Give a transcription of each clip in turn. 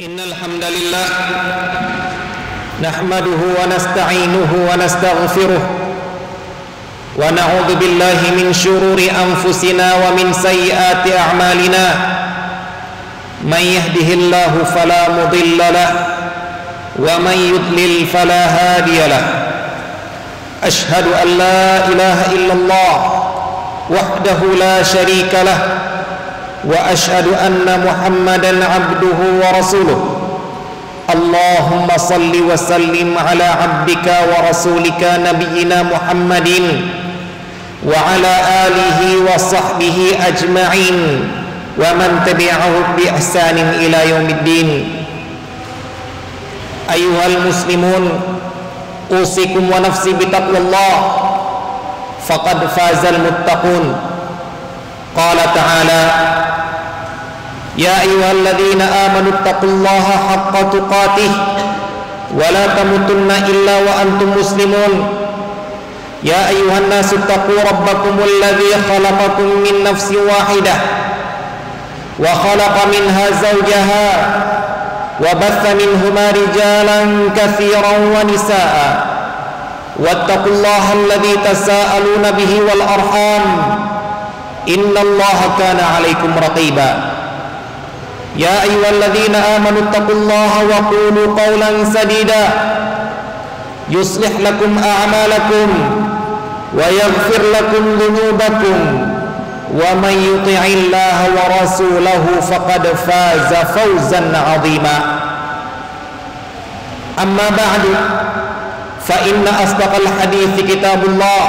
Innal hamdalillah nahmaduhu wa nasta'inuhu wa nastaghfiruh wa na'udzu billahi min shururi anfusina wa min sayyiati a'malina may yahdihillahu fala mudilla lahu wa may yudlil fala hadiya lahu ashhadu an la ilaha illallah wahdahu la syarika lahu wa ashhadu anna Muhammadan abduhu wa rasuluh. Allahumma salli wa sallim ala abdika wa rasulika nabiyyina Muhammadin wa ala alihi wa sahbihi ajma'in wa man tabi'ahu bi ihsanin ila yaumiddin. Ayyuhal muslimun, usikum wa nafsi bitaqwallah, faqad fazal muttaqun. Qala ta'ala: Ya ayyuhalladzina amanu taqullaha haqqa tuqatih wa la tamutunna illa wa antum muslimun. Ya ayyuhan nasu taqu rabbakumul ladzi khalaqakum min nafsin wahidah wa khalaqa minha zawjaha wa batha minhuma rijalan katsiran wa nisaa'a wattaqullaha alladzi tasaaluna bihi wal arham innallaha kana 'alaikum raqiba. Ya ayyuhalladzina amanu taqullaha wa qulu qawlan sadida yuslih lakum a'malakum wa yaghfir lakum dhunubakum wa man yuti'illaha wa rasulahu faqad faza fawzan 'azima. Amma ba'du, fa inna asdaqal hadithi kitabullah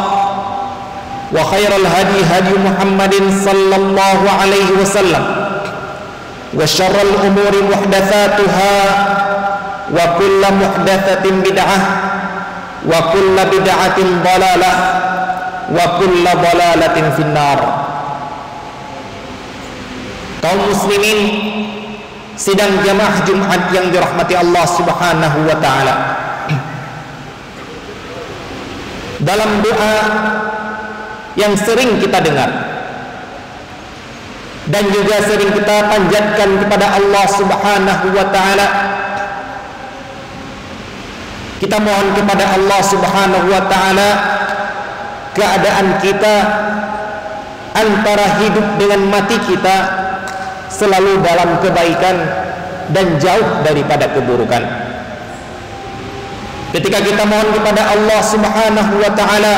wa khairal hadi hadi Muhammadin sallallahu alaihi wasallam wa syarrul umuri muhdatsatuha wa kullu muhdatsatin bid'ah wa kullu bid'atin dhalalah wa kullu dhalalatin finnar. Kaum muslimin sidang jamaah Jumat yang dirahmati Allah Subhanahu wa taala, dalam doa yang sering kita dengar dan juga sering kita panjatkan kepada Allah Subhanahu wa taala, kita mohon kepada Allah Subhanahu wa taala keadaan kita antara hidup dengan mati kita selalu dalam kebaikan dan jauh daripada keburukan. Ketika kita mohon kepada Allah Subhanahu wa taala,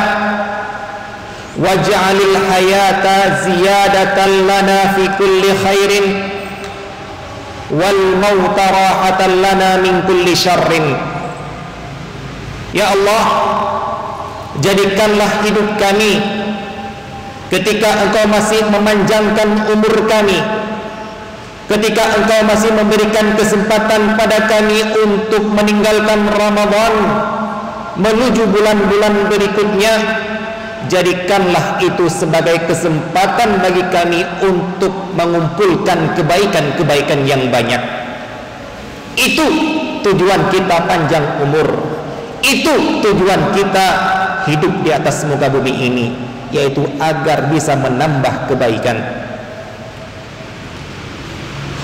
waj'alil hayata ziyadatan lana fi kulli khairin wal mauta rahatan lana min kulli syarrin. Ya Allah, jadikanlah hidup kami ketika Engkau masih memanjangkan umur kami, ketika Engkau masih memberikan kesempatan pada kami untuk meninggalkan Ramadan menuju bulan-bulan berikutnya, jadikanlah itu sebagai kesempatan bagi kami untuk mengumpulkan kebaikan-kebaikan yang banyak. Itu tujuan kita panjang umur, itu tujuan kita hidup di atas muka bumi ini, yaitu agar bisa menambah kebaikan.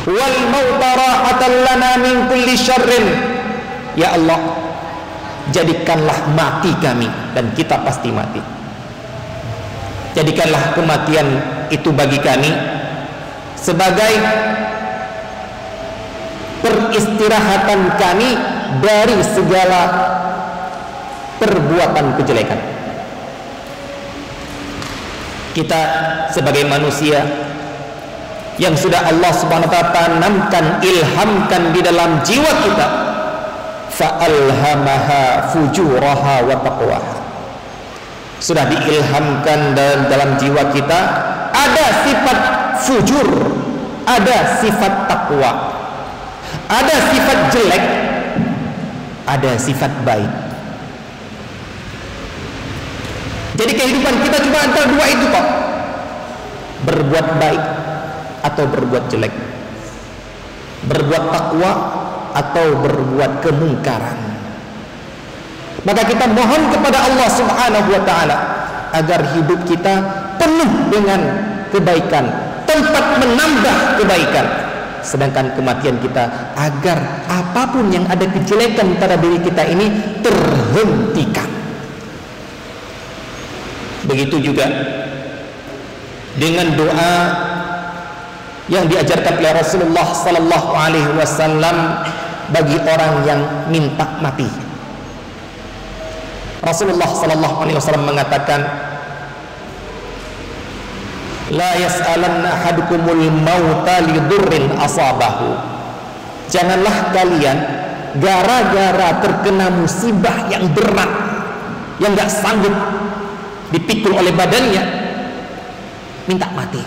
Wal mauta rahatan lana min kulli syarrin. Ya Allah, jadikanlah mati kami, dan kita pasti mati, jadikanlah kematian itu bagi kami sebagai peristirahatan kami dari segala perbuatan kejelekan. Kita sebagai manusia yang sudah Allah Subhanahu wa ta'ala tanamkan, ilhamkan di dalam jiwa kita, fa'alhamaha fujuraha wa taqwaha, sudah diilhamkan dalam jiwa kita ada sifat fujur, ada sifat takwa, ada sifat jelek, ada sifat baik. Jadi kehidupan kita cuma antara dua itu kok, berbuat baik atau berbuat jelek, berbuat takwa atau berbuat kemungkaran. Maka kita mohon kepada Allah Subhanahu wa ta'ala agar hidup kita penuh dengan kebaikan, tempat menambah kebaikan, sedangkan kematian kita agar apapun yang ada kejelekan pada diri kita ini terhentikan. Begitu juga dengan doa yang diajarkan oleh Rasulullah sallallahu alaihi wasallam bagi orang yang minta mati. Rasulullah sallallahu alaihi wasallam mengatakan, la yas'alanna ahadukumul mauta li dhurrin asabahu. Janganlah kalian gara-gara terkena musibah yang berat, yang gak sanggup dipikul oleh badannya, minta mati.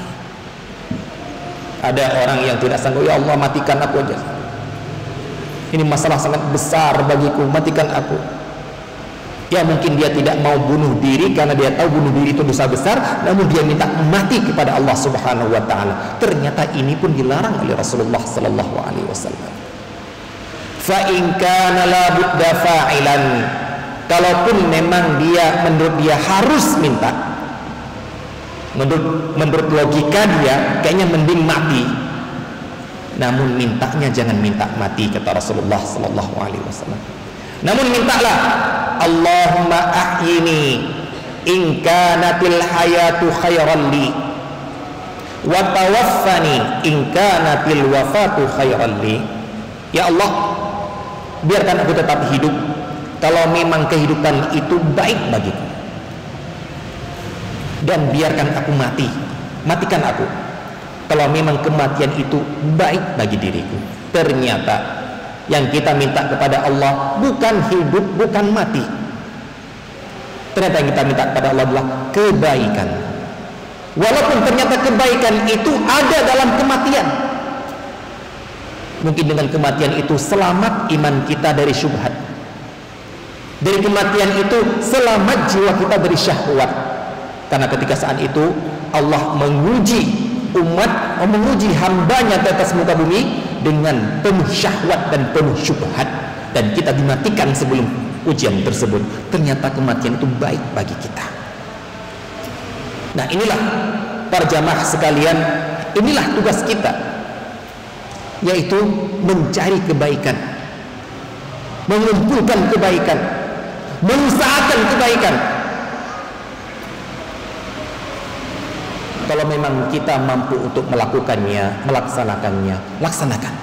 Ada orang yang tidak sanggup, ya Allah matikan aku aja, ini masalah sangat besar bagiku, matikan aku. Ya mungkin dia tidak mau bunuh diri karena dia tahu bunuh diri itu dosa besar, namun dia minta mati kepada Allah Subhanahu wa taala. Ternyata ini pun dilarang oleh Rasulullah sallallahu alaihi wasallam. Fa in kana la budda fa'ilan, kalaupun memang dia menurut dia harus minta, menurut logika dia kayaknya mending mati, namun mintanya jangan minta mati, kata Rasulullah sallallahu alaihi wasallam. Namun mintalah, Allahumma ahyini in kanatil hayatu khairan li wa tawaffani in kanatil wafatu khairan li. Ya Allah, biarkan aku tetap hidup kalau memang kehidupan itu baik bagiku, dan biarkan aku mati, matikan aku kalau memang kematian itu baik bagi diriku. Ternyata yang kita minta kepada Allah bukan hidup, bukan mati. Ternyata yang kita minta kepada Allah adalah kebaikan. Walaupun ternyata kebaikan itu ada dalam kematian. Mungkin dengan kematian itu selamat iman kita dari syubhat. Dari kematian itu selamat jiwa kita dari syahwat. Karena ketika saat itu Allah menguji umat, menguji hambanya di atas muka bumi dengan penuh syahwat dan penuh syubhat, dan kita dimatikan sebelum ujian tersebut. Ternyata kematian itu baik bagi kita. Nah inilah para jamaah sekalian, inilah tugas kita, yaitu mencari kebaikan, mengumpulkan kebaikan, mengusahakan kebaikan. Kalau memang kita mampu untuk melakukannya, melaksanakannya, laksanakan.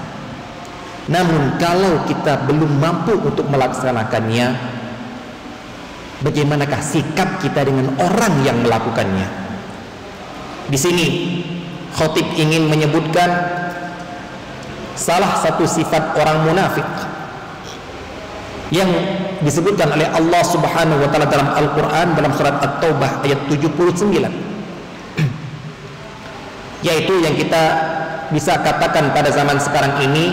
Namun kalau kita belum mampu untuk melaksanakannya, bagaimanakah sikap kita dengan orang yang melakukannya? Di sini khatib ingin menyebutkan salah satu sifat orang munafik yang disebutkan oleh Allah Subhanahu wa taala dalam Al-Qur'an, dalam surat At-Taubah ayat 79. Yaitu yang kita bisa katakan pada zaman sekarang ini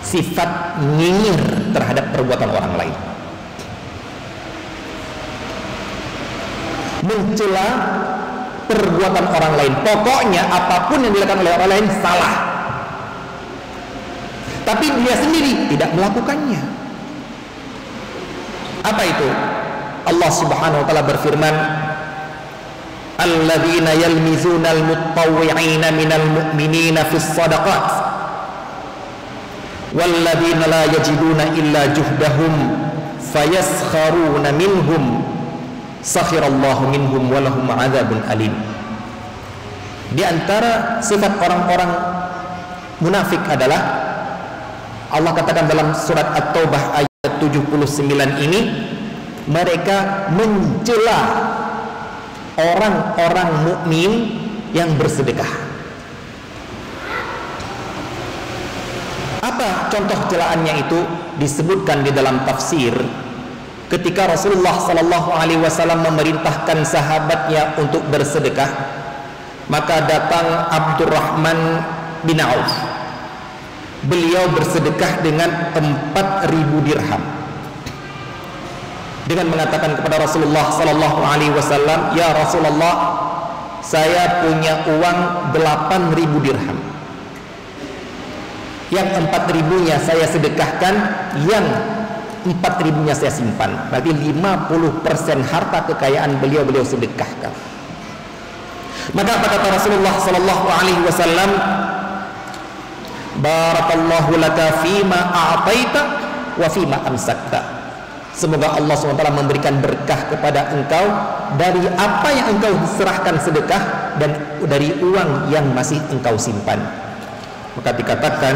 sifat nyinyir terhadap perbuatan orang lain, mencela perbuatan orang lain. Pokoknya apapun yang dilakukan oleh orang lain salah, tapi dia sendiri tidak melakukannya. Apa itu? Allah Subhanahu wa taala berfirman, alladzina yalmizuna almuttawwi'ina minal mu'minina fis shadaqat walladzina la yajiduna illa juhdahum fayaskharuna minhum sakhirallahu minhum walahum 'adzabun alim. Di antara sifat orang-orang munafik adalah, Allah katakan dalam surat At-Taubah ayat 79 ini, mereka mencela orang-orang mukmin yang bersedekah. Apa contoh celaannya itu? Disebutkan di dalam tafsir, ketika Rasulullah sallallahu alaihi wasallam memerintahkan sahabatnya untuk bersedekah, maka datang Abdurrahman bin Auf. Beliau bersedekah dengan 4.000 dirham, dengan mengatakan kepada Rasulullah sallallahu alaihi wasallam, ya Rasulullah, saya punya uang 8.000 dirham. Yang 4.000-nya saya sedekahkan, yang 4.000-nya saya simpan. Berarti 50% harta kekayaan beliau sedekahkan. Maka apa kata Rasulullah sallallahu alaihi wasallam? Barakallahu laka fima a'taita wa fima amsakta. Semoga Allah SWT memberikan berkah kepada engkau dari apa yang engkau serahkan sedekah dan dari uang yang masih engkau simpan. Maka dikatakan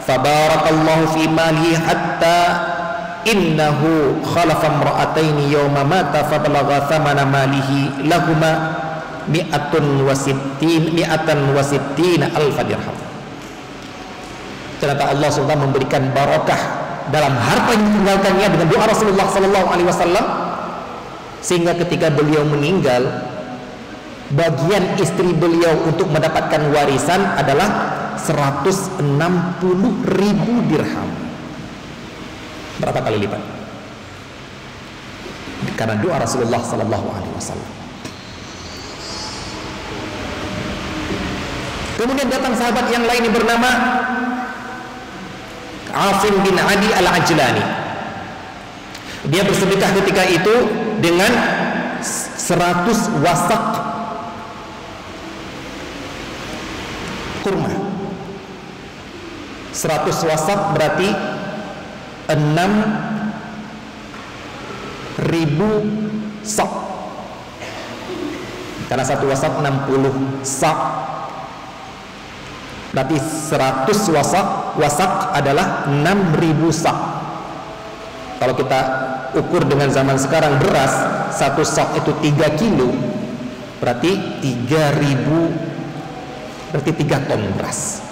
fabarakallahu fi malihi hatta innahu khalafa imra'ataini yawma mata fabalagha thamana malihi lahuma mi'atan wa sittina alfa dirham. Ternyata Allah SWT memberikan barakah dalam harta yang ditinggalkannya dengan doa Rasulullah SAW, sehingga ketika beliau meninggal, bagian istri beliau untuk mendapatkan warisan adalah 160.000 dirham. Berapa kali lipat? Karena doa Rasulullah SAW. Kemudian datang sahabat yang lain yang bernama Asim bin Adi al-Ajlani. Dia bersedekah ketika itu dengan 100 wasak kurma. 100 wasak berarti 6.000 sak. Karena satu wasak 60 sak, berarti 100 wasak adalah 6.000 sak. Kalau kita ukur dengan zaman sekarang, beras satu sak itu 3 kilo, berarti 3.000, berarti 3 ton beras.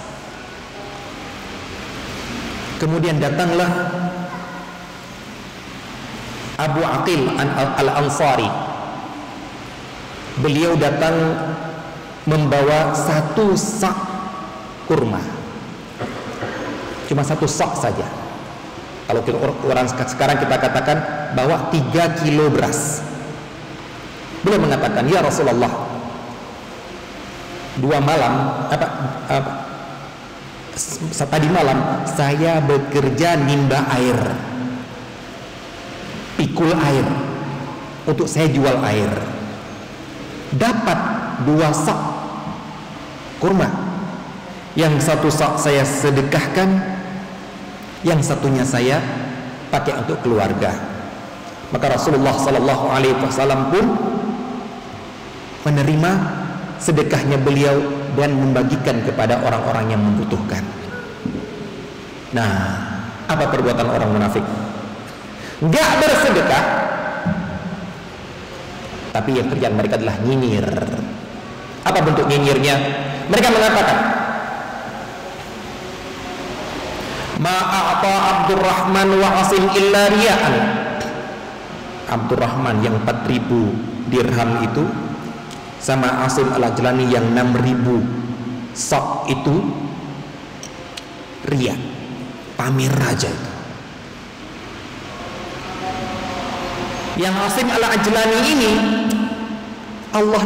Kemudian datanglah Abu Aqil al-Ansari. Beliau datang membawa 1 sak kurma, cuma 1 sak saja. Kalau orang sekarang kita katakan bawa 3 kilo beras. Beliau mengatakan, ya Rasulullah, 2 malam tadi malam saya bekerja nimba air, pikul air, untuk saya jual air, dapat 2 sak kurma. Yang 1 sak saya sedekahkan, yang satunya saya pakai untuk keluarga. Maka Rasulullah SAW pun menerima sedekahnya beliau dan membagikan kepada orang-orang yang membutuhkan. Nah, apa perbuatan orang munafik? Enggak bersedekah, tapi yang kerjaan mereka adalah nyinyir. Apa bentuk nyinyirnya? Mereka mengatakan, ma'a'ta Abdurrahman wa Asim illa riya'an. Abdurrahman yang 4.000 dirham itu sama Asim al-Ajlani yang 6.000 sak itu riya, pamer aja itu. Yang Asim al-Ajlani ini Allah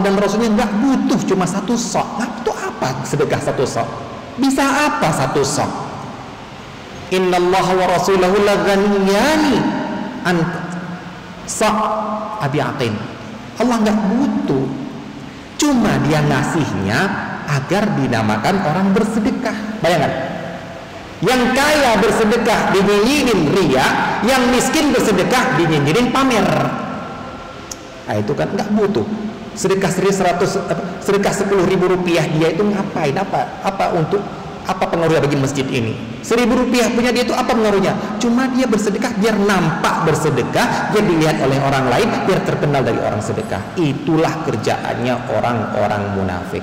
dan Rasulnya nggak butuh cuma 1 sak. Nah, itu apa sedekah 1 sak? Bisa apa 1 sak? Innallaha wa rasulahu la ghaniyani an sak Abi Aqil. Allah nggak butuh, cuma dia ngasihnya agar dinamakan orang bersedekah. Bayangkan, yang kaya bersedekah dinyinyirin riya, yang miskin bersedekah dinyinyirin pamer. Nah, itu kan nggak butuh. Sedekah 10.000 rupiah dia itu ngapain? Apa untuk apa pengaruhnya bagi masjid ini? 1.000 rupiah punya dia itu apa pengaruhnya? Cuma dia bersedekah biar nampak bersedekah, biar dilihat oleh orang lain, biar terkenal dari orang sedekah. Itulah kerjaannya orang-orang munafik.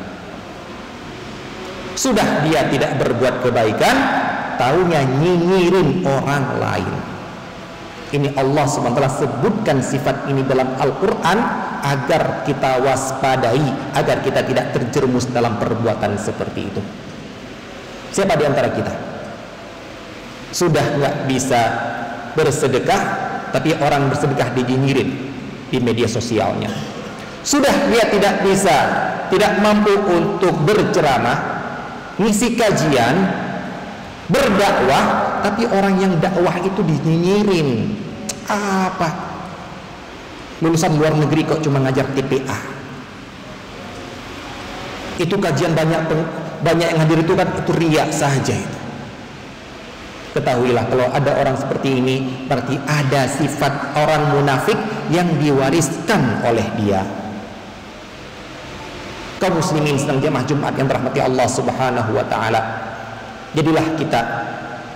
Sudah dia tidak berbuat kebaikan, taunya nyinyirin orang lain. Ini Allah SWT sebutkan sifat ini dalam Al-Quran agar kita waspadai, agar kita tidak terjerumus dalam perbuatan seperti itu. Siapa di antara kita sudah nggak bisa bersedekah, tapi orang bersedekah dinyinyirin di media sosialnya? Sudah dia tidak bisa, tidak mampu untuk berceramah, ngisi kajian, berdakwah, tapi orang yang dakwah itu dinyinyirin. Apa? Lulusan luar negeri kok cuma ngajar TPA. Itu kajian banyak banyak yang hadir itu kan itu riya saja itu. Ketahuilah kalau ada orang seperti ini berarti ada sifat orang munafik yang diwariskan oleh dia. Kaum muslimin sedang jamaah Jumat yang dirahmati Allah Subhanahu wa taala. Jadilah kita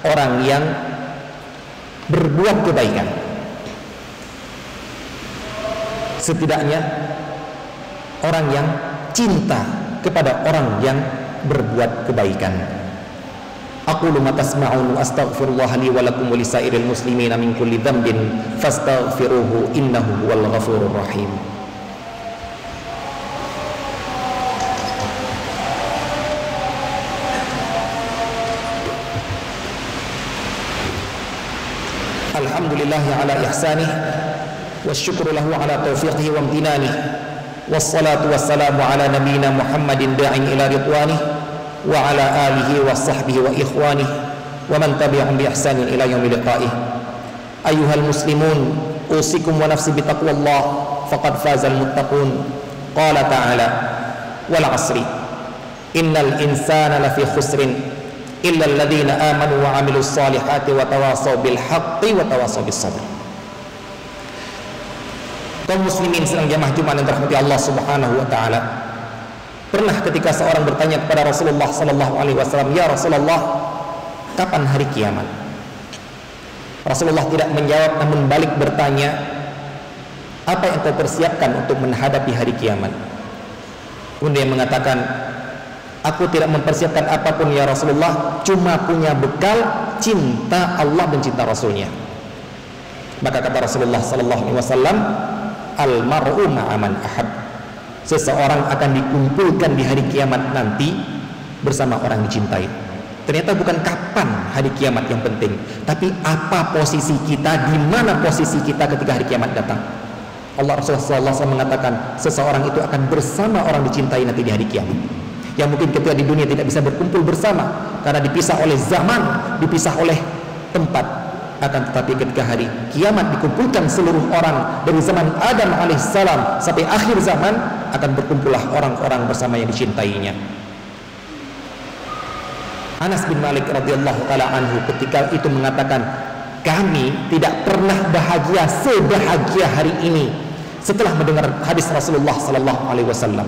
orang yang berbuat kebaikan. Setidaknya orang yang cinta kepada orang yang berbuat kebaikan. Aqulu ma tasma'un wa astaghfirullah li wa lakum wa lisairil muslimina min kulli dhanbin fastaghfiruhu innahu huwal ghafurur rahim. Alhamdulillahi ala ihsanih wasyukru lahu ala taufiqihi wa amtinanih wassalatu wassalamu ala nabiyyina Muhammadin da'in ila ridwanih wa ala alihi wa sahbihi wa ikhwanih wa man tabi'ahum bi ihsanin ila yaumil liqa'ih. Ayyuhal muslimun, usikum wa nafsi bitaqwallah faqad fazal muttaqun. Qala ta'ala wal 'asri innal insana lafi khusrin illa alladhina amanu wa 'amilus solihati wa tawasaw bil haqqi wa tawasaw bis sabr. Kaum muslimin sedang jamaah Jumat yang dirahmati Allah Subhanahu wa taala. Pernah ketika seorang bertanya kepada Rasulullah sallallahu alaihi wasallam, "Ya Rasulullah, kapan hari kiamat?" Rasulullah tidak menjawab namun balik bertanya, "Apa yang kau persiapkan untuk menghadapi hari kiamat?" Kemudian mengatakan, "Aku tidak mempersiapkan apapun ya Rasulullah, cuma punya bekal cinta Allah dan cinta Rasulnya." Maka kata Rasulullah sallallahu alaihi wasallam, "Al-mar'u ma'a man ahab." Seseorang akan dikumpulkan di hari kiamat nanti bersama orang dicintai. Ternyata bukan kapan hari kiamat yang penting, tapi apa posisi kita, di mana posisi kita ketika hari kiamat datang. Allah Rasulullah SAW mengatakan seseorang itu akan bersama orang dicintai nanti di hari kiamat. Yang mungkin ketika di dunia tidak bisa berkumpul bersama karena dipisah oleh zaman, dipisah oleh tempat. Akan tetapi ketika hari kiamat dikumpulkan seluruh orang dari zaman Adam alaihissalam sampai akhir zaman, akan berkumpullah orang-orang bersama yang dicintainya. Anas bin Malik radhiyallahu taala anhu ketika itu mengatakan, kami tidak pernah bahagia sebahagia hari ini setelah mendengar hadis Rasulullah sallallahu alaihi wasallam.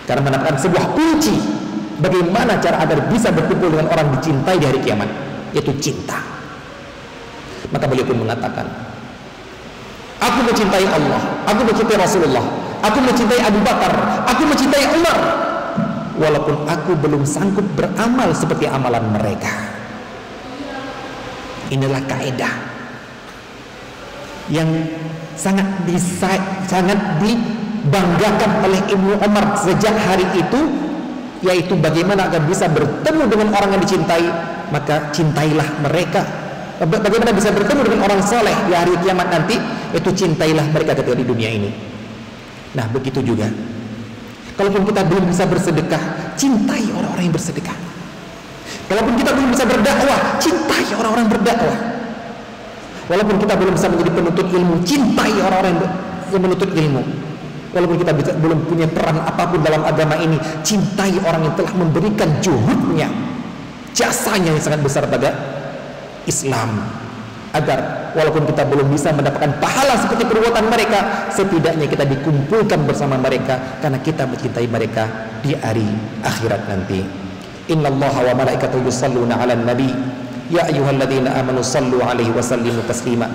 Karena mendapatkan sebuah kunci bagaimana cara agar bisa berkumpul dengan orang dicintai di hari kiamat, yaitu cinta. Maka beliau pun mengatakan, aku mencintai Allah, aku mencintai Rasulullah, aku mencintai Abu Bakar, aku mencintai Umar, walaupun aku belum sanggup beramal seperti amalan mereka. Inilah kaidah yang sangat dibanggakan oleh Ibnu Umar sejak hari itu, yaitu bagaimana agar bisa bertemu dengan orang yang dicintai, maka cintailah mereka. Bagaimana bisa bertemu dengan orang soleh di hari kiamat nanti, itu cintailah mereka ketika di dunia ini. Nah begitu juga, kalaupun kita belum bisa bersedekah, cintai orang-orang yang bersedekah. Kalaupun kita belum bisa berdakwah, cintai orang-orang berdakwah. Walaupun kita belum bisa menjadi penuntut ilmu, cintai orang-orang yang menuntut ilmu. Walaupun kita belum punya peran apapun dalam agama ini, cintai orang yang telah memberikan juhudnya, jasanya yang sangat besar pada Islam, agar walaupun kita belum bisa mendapatkan pahala seperti perbuatan mereka, setidaknya kita dikumpulkan bersama mereka karena kita mencintai mereka di hari akhirat nanti. Innallaha wa malaikatahu yusholluna 'alan nabi ya ayyuhalladzina amanu shallu 'alaihi wa sallimu taslima.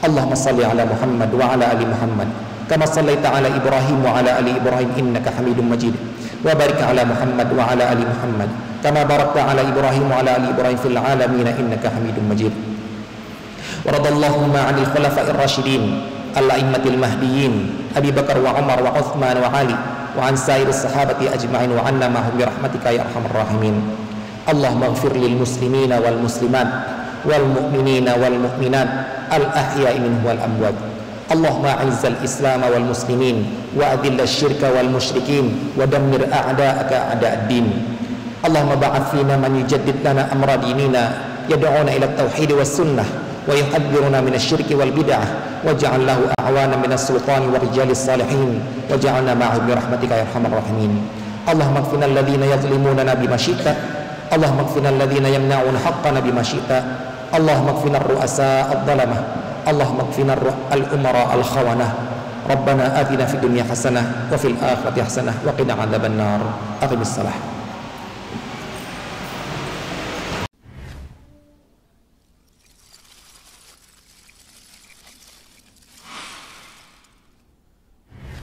Allahumma shalli 'ala Muhammad wa 'ala ali Muhammad kama shallaita 'ala Ibrahim wa 'ala ali Ibrahim innaka Hamidum Majid. Wa barik 'ala Muhammad wa 'ala ali Muhammad kama barakta 'ala Ibrahim wa 'ala ali Ibrahim fil 'alamin innaka Hamidum Majid. Wa radallahu 'anil khulafa'ir rasyidin al-a'immatil mahdiyyin Abi Bakar wa Umar wa Utsman wa Ali wa an sairis sahabati ajma'in wa anna ma'hum bi rahmatika ya arhamar rahimin. Allahumma ighfir lil muslimina wal muslimat wal mu'minina wal mu'minat al ahya'i minhum wal amwat. Allahumma a'izzal islam wal muslimin wa adhillash syirka wal musyrikin wa dammir a'da'aka a'da'ad-din. Allahumma ba'ath fina man yujaddid lana amra dinina yad'una ila at-tauhid was sunnah wa yuhadziruna minasy syirki wal bid'ah waj'al lahu a'wana minas sultani wa rijalis salihin waj'alna ma'ahum bi rahmatika ya arhamar rahimin. Allahumma kfina alladhina yadhlimunana bima syi'ta, Allahumma kfina alladhina yamna'una haqqana bima syi'ta, Allahumma kfina ar-ru'asa ad-dhalamah, Allahumma kfina al-umara al-khawanah. Rabbana atina fid dunya hasanah wa fil akhirati hasanah wa qina adzabannar. Aqimissalah.